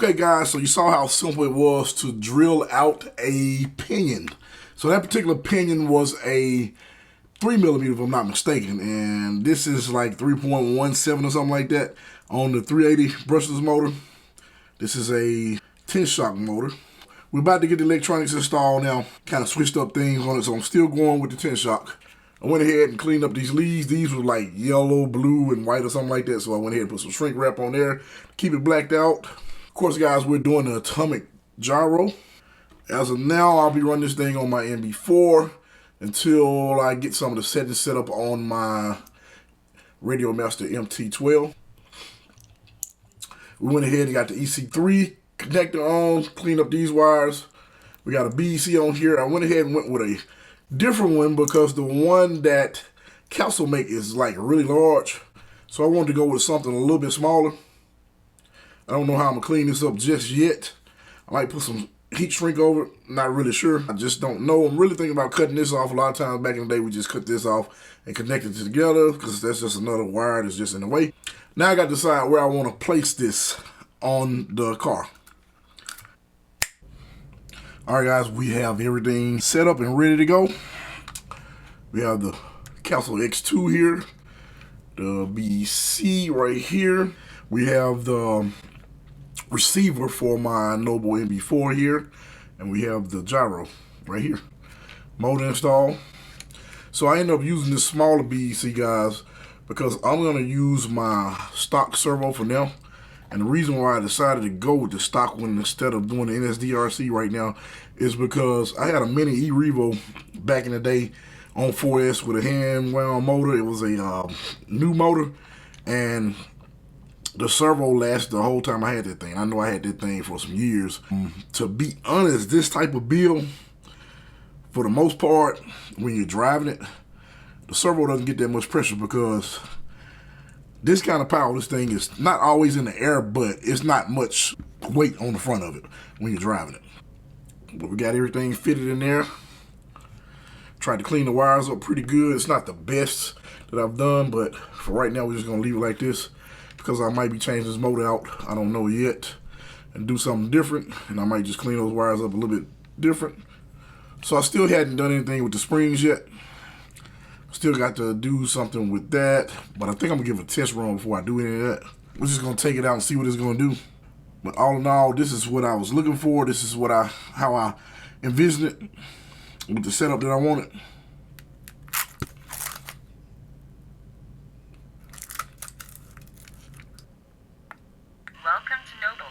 Okay guys, so you saw how simple it was to drill out a pinion. So that particular pinion was a 3mm if I'm not mistaken, and this is like 3.17 or something like that on the 380 brushless motor. This is a 10-shock motor. We're about to get the electronics installed now, kind of switched up things on it, so I'm still going with the 10-shock. I went ahead and cleaned up these leads. These were like yellow, blue, and white or something like that, so I went ahead and put some shrink wrap on there to keep it blacked out. Of course, guys, we're doing the atomic gyro. As of now, I'll be running this thing on my MB4 until I get some of the settings set up on my Radio Master MT12. We went ahead and got the EC3 connector on, cleaned up these wires. We got a BEC on here. I went ahead and went with a different one because the one that Council make is like really large. So I wanted to go with something a little bit smaller. I don't know how I'm gonna clean this up just yet. I might put some heat shrink over it. Not really sure. I just don't know. I'm really thinking about cutting this off. A lot of times back in the day, we just cut this off and connect it together because that's just another wire that's just in the way. Now I got to decide where I want to place this on the car. All right, guys, we have everything set up and ready to go. We have the Castle X2 here, the BEC right here. We have the receiver for my Noble MB4 here, and we have the gyro right here. Motor install. So I ended up using this smaller BEC, guys, because I'm going to use my stock servo for now. And the reason why I decided to go with the stock one instead of doing the NSDRC right now is because I had a mini E-Revo back in the day on 4S with a hand wound motor. It was a new motor, and the servo lasted the whole time I had that thing. I know I had that thing for some years. To be honest, this type of build, for the most part, when you're driving it, the servo doesn't get that much pressure because this kind of power, this thing is not always in the air, but it's not much weight on the front of it when you're driving it. But we got everything fitted in there. Tried to clean the wires up pretty good. It's not the best that I've done, but for right now, we're just gonna leave it like this because I might be changing this motor out. I don't know yet, and do something different, and I might just clean those wires up a little bit different. So I still hadn't done anything with the springs yet. Still got to do something with that, but I think I'm gonna give it a test run before I do any of that. We're just gonna take it out and see what it's gonna do. But all in all, this is what I was looking for. This is what how I envisioned it with the setup that I wanted. Welcome to Noble.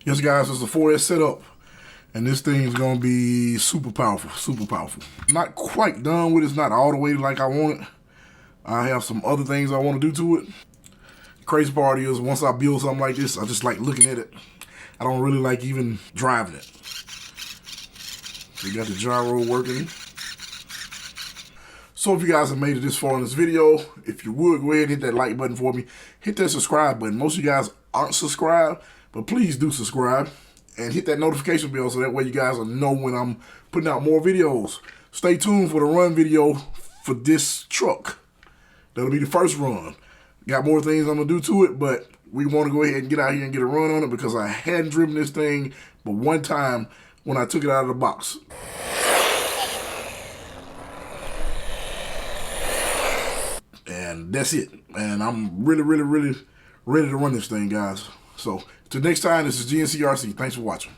Yes, guys, it's a 4S setup, and this thing is gonna be super powerful, super powerful. Not quite done with it. It's not all the way like I want it. I have some other things I want to do to it. The crazy part is once I build something like this, I just like looking at it. I don't really like even driving it. We got the gyro working. So if you guys have made it this far in this video, if you would, go ahead and hit that like button for me. Hit that subscribe button. Most of you guys aren't subscribed, but please do subscribe and hit that notification bell so that way you guys will know when I'm putting out more videos. Stay tuned for the run video for this truck. That'll be the first run. Got more things I'm gonna do to it, but we want to go ahead and get out here and get a run on it because I hadn't driven this thing but one time when I took it out of the box. And that's it. And I'm really ready to run this thing, guys. So, till next time, this is GNCRC. Thanks for watching.